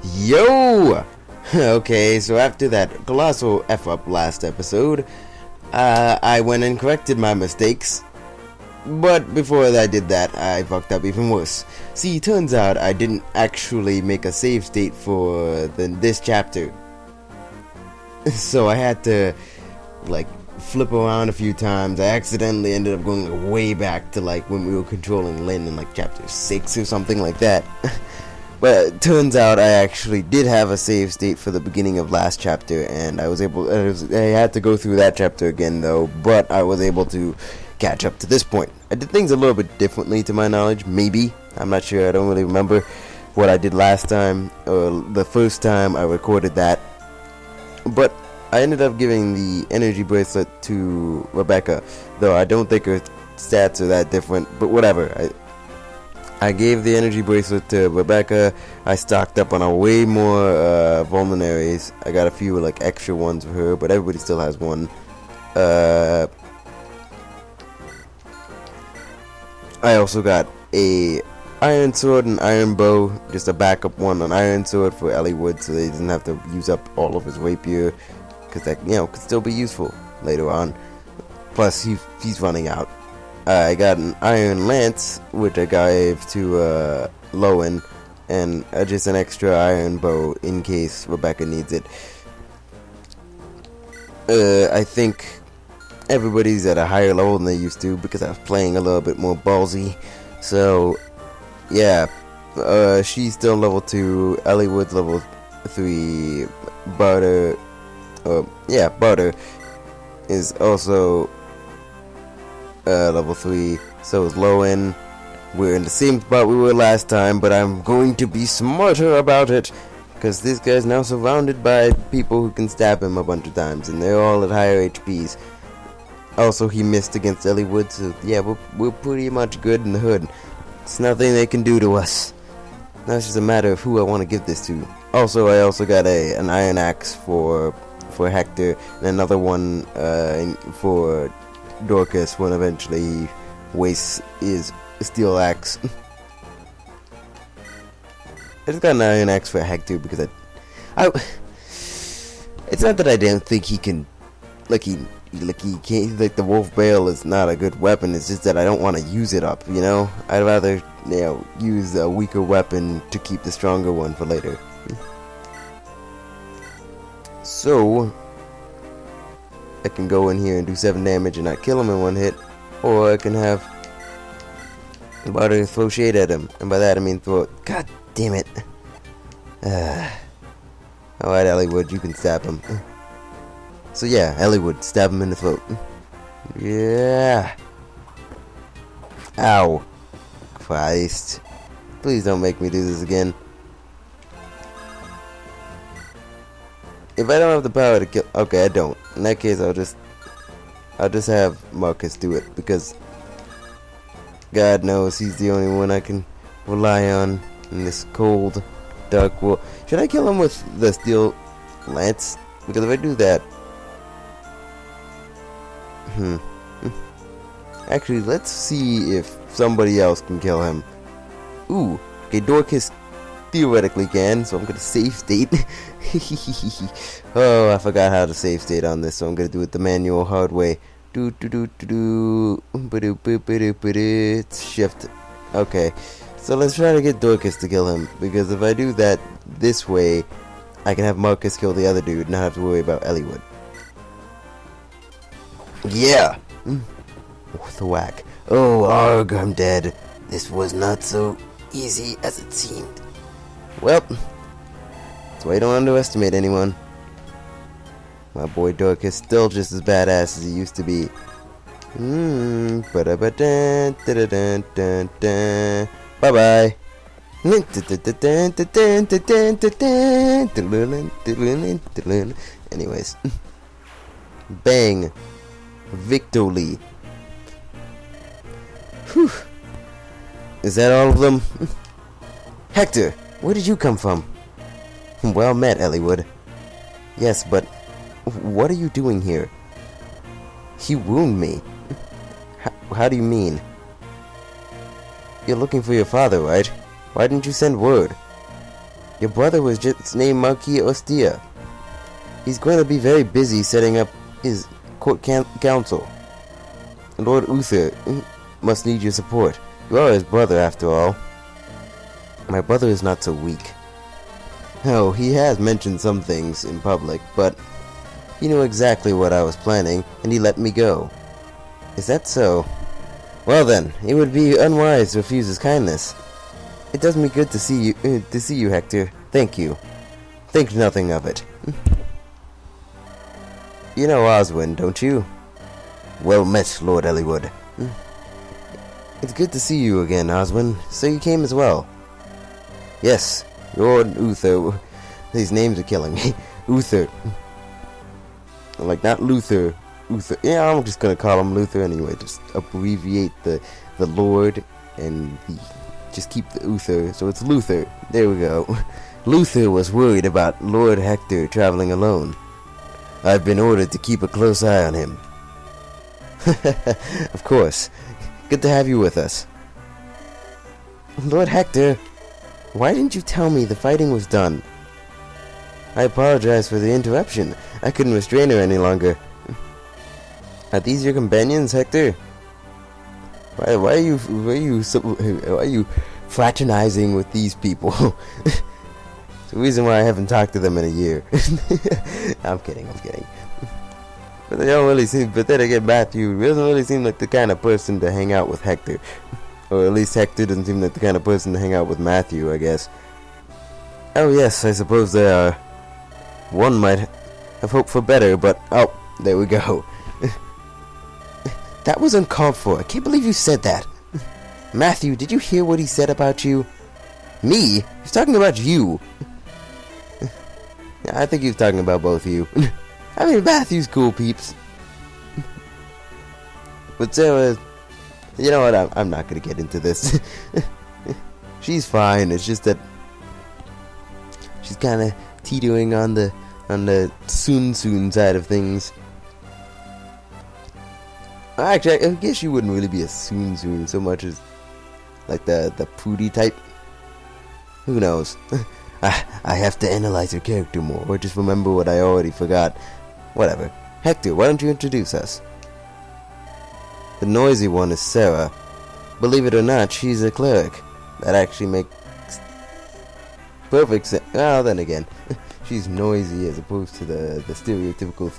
Yo! Okay, so after that colossal F-up last episode, I went and corrected my mistakes. But before I did that, I fucked up even worse. See, turns out I didn't actually make a save state for this chapter. So I had to, flip around a few times. I accidentally ended up going way back to, when we were controlling Lynn in, chapter 6 or something like that. But it turns out I actually did have a save state for the beginning of last chapter, and I had to go through that chapter again though, but I was able to catch up to this point. I did things a little bit differently to my knowledge, maybe. I'm not sure, I don't really remember what I did last time, or the first time I recorded that. But I ended up giving the energy bracelet to Rebecca, though I don't think her stats are that different, but whatever. I gave the energy bracelet to Rebecca. I stocked up on a way more vulneraries. I got a few extra ones for her, but everybody still has one. I also got a iron sword and iron bow, just a backup one on iron sword for Eliwood, so he doesn't have to use up all of his rapier, because that could still be useful later on. Plus he's running out. I got an iron lance, which I gave to Lowen, and just an extra iron bow in case Rebecca needs it. I think everybody's at a higher level than they used to because I was playing a little bit more ballsy. So, yeah, she's still level 2, Eliwood's level 3, Barter is also level 3, so is Lowen. We're in the same spot we were last time, but I'm going to be smarter about it, because this guy's now surrounded by people who can stab him a bunch of times, and they're all at higher HPs. Also, he missed against Eliwood, so yeah, we're pretty much good in the hood. It's nothing they can do to us. Now it's just a matter of who I want to give this to. Also, I also got an iron axe for Hector, and another one for Dorcas when eventually he wastes his steel axe. I just got an iron axe for Hector because I it's not that I didn't think he can, he can't, the wolf bale is not a good weapon, it's just that I don't want to use it up, I'd rather, use a weaker weapon to keep the stronger one for later. So I can go in here and do 7 damage and not kill him in one hit, or I can have Barter throw shade at him, and by that I mean throw it. God damn it. Alright, Eliwood, you can stab him. So yeah, Eliwood, stab him in the throat. Yeah. Ow. Christ. Please don't make me do this again. If I don't have the power to kill... Okay, I don't. In that case, I'll just have Marcus do it, because God knows he's the only one I can rely on in this cold, dark world. Should I kill him with the steel lance? Because if I do that... Actually, let's see if somebody else can kill him. Ooh, okay, Dorcas theoretically can, so I'm gonna save state. Oh, I forgot how to save state on this, so I'm gonna do it the manual hard way. It's shift. Okay, so let's try to get Dorcas to kill him, because if I do that this way, I can have Marcus kill the other dude and not have to worry about Eliwood. Yeah! With a whack. Oh, arg, I'm dead. This was not so easy as it seemed. Well, that's why you don't underestimate anyone. My boy Dorcas still just as badass as he used to be. Bye-bye. Anyways. Bang. Victory. Whew. Is that all of them? Hector, where did you come from? Well met, Eliwood. Yes, but what are you doing here? You wound me. How do you mean? You're looking for your father, right? Why didn't you send word? Your brother was just named Marquis Ostia. He's going to be very busy setting up his court council. Lord Uther must need your support. You are his brother, after all. My brother is not so weak. Oh, he has mentioned some things in public, but he knew exactly what I was planning, and he let me go. Is that so? Well then, it would be unwise to refuse his kindness. It does me good to see you, Hector. Thank you. Think nothing of it. You know Oswin, don't you? Well met, Lord Eliwood. It's good to see you again, Oswin. So you came as well. Yes, Lord Uther. These names are killing me. Uther. Like, not Luther. Uther. Yeah, I'm just gonna call him Luther anyway. Just abbreviate the Lord and just keep the Uther. So it's Luther. There we go. Luther was worried about Lord Hector traveling alone. I've been ordered to keep a close eye on him. Of course. Good to have you with us. Lord Hector, why didn't you tell me the fighting was done? I apologize for the interruption. I couldn't restrain her any longer. Are these your companions, Hector? Why are you fraternizing with these people? It's the reason why I haven't talked to them in a year. I'm kidding. But they don't really seem. But then again, Matthew doesn't really seem like the kind of person to hang out with Hector, or at least Hector doesn't seem like the kind of person to hang out with Matthew, I guess. Oh yes, I suppose they are. One might have hoped for better, but oh, there we go. That was uncalled for. I can't believe you said that. Matthew, did you hear what he said about you? Me? He's talking about you. I think he was talking about both of you. I mean, Matthew's cool, peeps. But Sarah, you know what? I'm not gonna get into this. She's fine. It's just that she's kind of teetering on the soon side of things. Actually, I guess she wouldn't really be a soon so much as like the prudy type. Who knows? I have to analyze her character more, or just remember what I already forgot. Whatever. Hector, why don't you introduce us? The noisy one is Sarah. Believe it or not, she's a cleric. That actually makes perfect sense. Well, then again, she's noisy as opposed to the stereotypical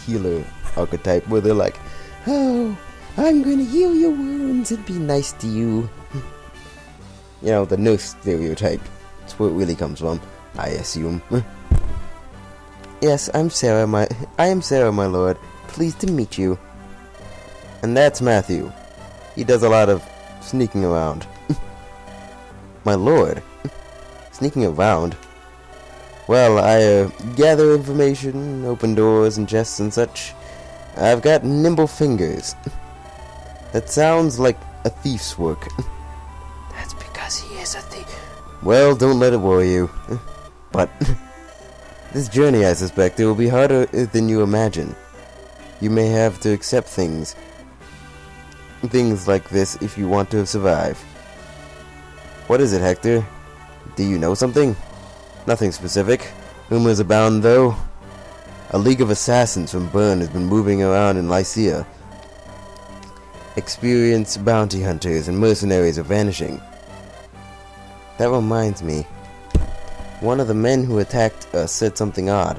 healer archetype where they're like, oh, I'm gonna heal your wounds and be nice to you. You know, the nurse stereotype. That's where it really comes from, I assume. Yes, I am Sarah, my lord. Pleased to meet you. And that's Matthew. He does a lot of sneaking around. My lord? Sneaking around? Well, I gather information, open doors and chests and such. I've got nimble fingers. That sounds like a thief's work. That's because he is a thief. Well, don't let it worry you. But this journey, I suspect, it will be harder than you imagine. You may have to accept things like this if you want to survive. What is it, Hector? Do you know something? Nothing specific. Rumors abound, though. A league of assassins from Bern has been moving around in Lycia. Experienced bounty hunters and mercenaries are vanishing. That reminds me. One of the men who attacked us said something odd.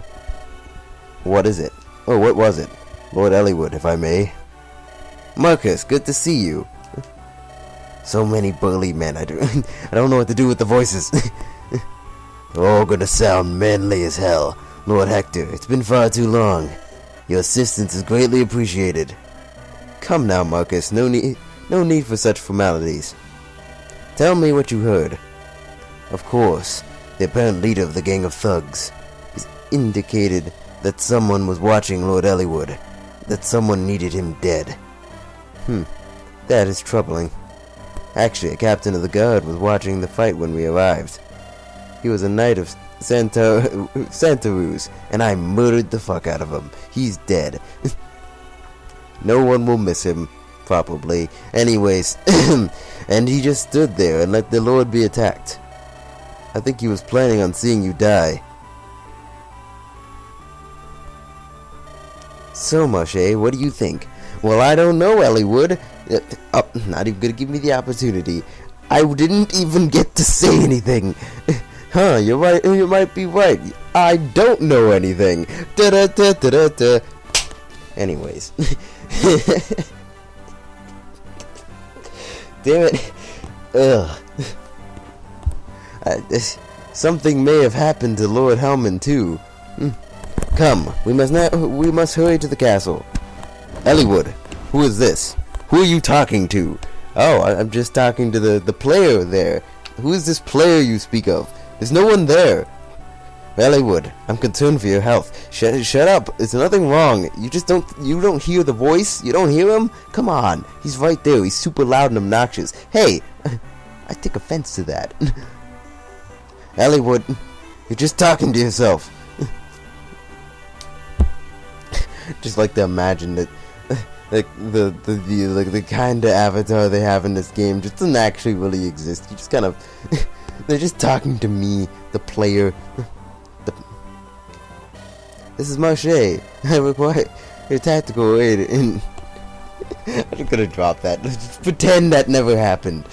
What is it? Oh, what was it? Lord Eliwood, if I may. Marcus, good to see you. So many burly men, I don't know what to do with the voices. They're all gonna sound manly as hell. Lord Hector, it's been far too long. Your assistance is greatly appreciated. Come now, Marcus, no need for such formalities. Tell me what you heard. Of course, the apparent leader of the gang of thugs has indicated that someone was watching Lord Eliwood, that someone needed him dead. That is troubling. Actually, a captain of the guard was watching the fight when we arrived. He was a knight of Santa Ruz, and I murdered the fuck out of him. He's dead. No one will miss him, probably. Anyways, and he just stood there and let the Lord be attacked. I think he was planning on seeing you die. So, Moshe, what do you think? Well, I don't know, Eliwood. Not even gonna give me the opportunity. I didn't even get to say anything. Huh, you're right. You might be right. I don't know anything. Da-da-da-da-da-da. Anyways. Damn it. Ugh. Something may have happened to Lord Helman too. Come, we must hurry to the castle. Eliwood, who is this? Who are you talking to? Oh, I'm just talking to the player there. Who is this player you speak of? There's no one there. Eliwood, I'm concerned for your health. Shut up. There's nothing wrong. You don't hear the voice? You don't hear him? Come on. He's right there. He's super loud and obnoxious. Hey, I take offense to that. Eliwood, you're just talking to yourself. Just like to imagine that, like the kind of avatar they have in this game just doesn't actually really exist. You just kind of, they're just talking to me, the player. This is Moshe. I require your tactical aid in. I'm just gonna drop that. Just pretend that never happened.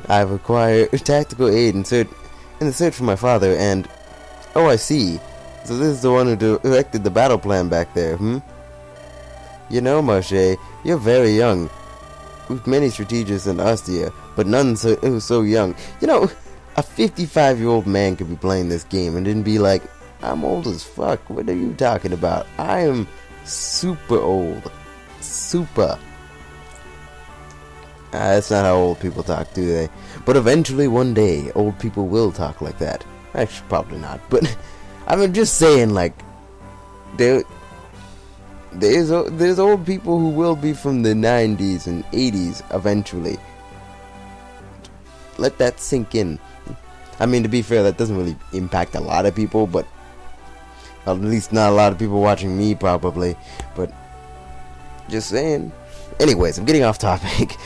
I require tactical aid in the search for my father, and oh, I see. So this is the one who directed the battle plan back there, You know, Moshe, you're very young. We've many strategists in Ostia, but none so young. You know, a 55-year-old man could be playing this game and then be like, I'm old as fuck. What are you talking about? I am super old. Super. That's not how old people talk, do they? But eventually, one day, old people will talk like that. Actually, probably not, but I'm just saying, like, there's old people who will be from the 90s and 80s eventually. Let that sink in. I mean, to be fair, that doesn't really impact a lot of people, but at least not a lot of people watching me, probably. But just saying. Anyways, I'm getting off topic.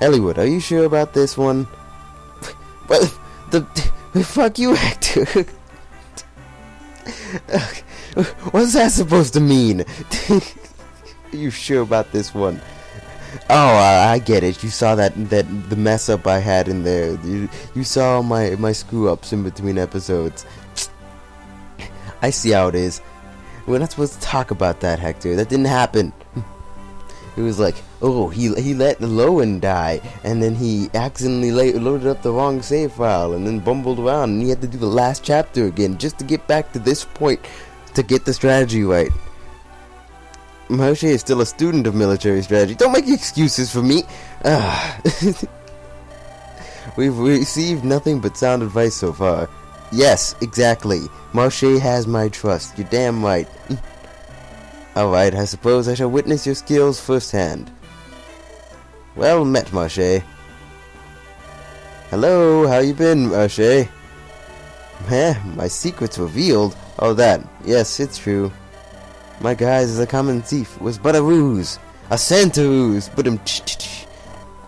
Eliwood, are you sure about this one? Well, fuck you, Hector. What's that supposed to mean? Are you sure about this one? Oh, I get it. You saw that the mess up I had in there. You saw my screw ups in between episodes. I see how it is. We're not supposed to talk about that, Hector. That didn't happen. It was like, oh, he let Lowen die, and then he accidentally loaded up the wrong save file, and then bumbled around, and he had to do the last chapter again just to get back to this point to get the strategy right. Moshe is still a student of military strategy. Don't make excuses for me. We've received nothing but sound advice so far. Yes, exactly. Moshe has my trust. You're damn right. Alright, I suppose I shall witness your skills firsthand. Well met, Moshe. Hello, how you been, Moshe? My secret's revealed. Oh, that. Yes, it's true. My guise as a common thief was but a ruse. A Santa ruse, but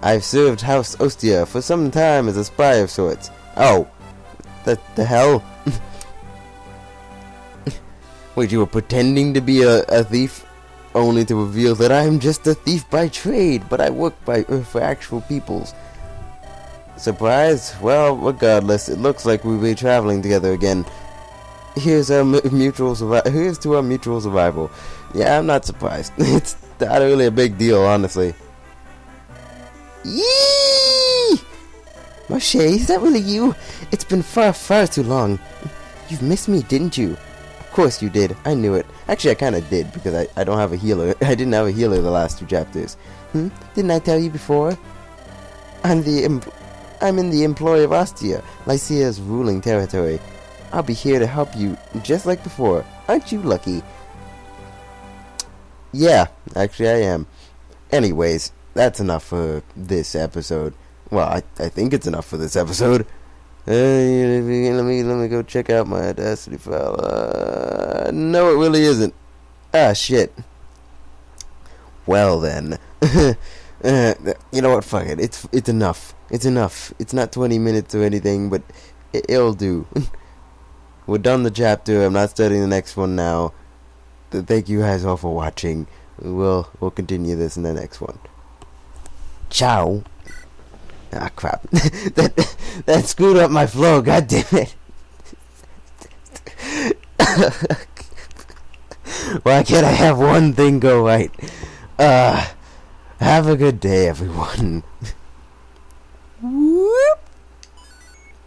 I've served House Ostia for some time as a spy of sorts. Oh, the hell? Wait, you were pretending to be a thief, only to reveal that I'm just a thief by trade, but I work for actual peoples. Surprised? Well, regardless, it looks like we'll be traveling together again. Here's our mutual survival. Here's to our mutual survival. Yeah, I'm not surprised. It's not really a big deal, honestly. Yee! Moshe, is that really you? It's been far, far too long. You've missed me, didn't you? Of course you did. I knew it. Actually, I kind of did, because I don't have a healer. I didn't have a healer the last two chapters. Didn't I tell you before? I'm in the employ of Ostia, Lycia's ruling territory. I'll be here to help you, just like before. Aren't you lucky? Yeah, actually I am. Anyways, that's enough for this episode. Well, I think it's enough for this episode. Let me go check out my Audacity file. No, it really isn't. Ah, shit. Well then. You know what? Fuck it. It's enough. It's enough. It's not 20 minutes or anything, but It'll do. We're done the chapter. I'm not studying the next one now. Thank you guys all for watching. We'll continue this in the next one. Ciao. Ah, crap. that screwed up my flow. God damn it. Why can't I have one thing go right? Have a good day, everyone.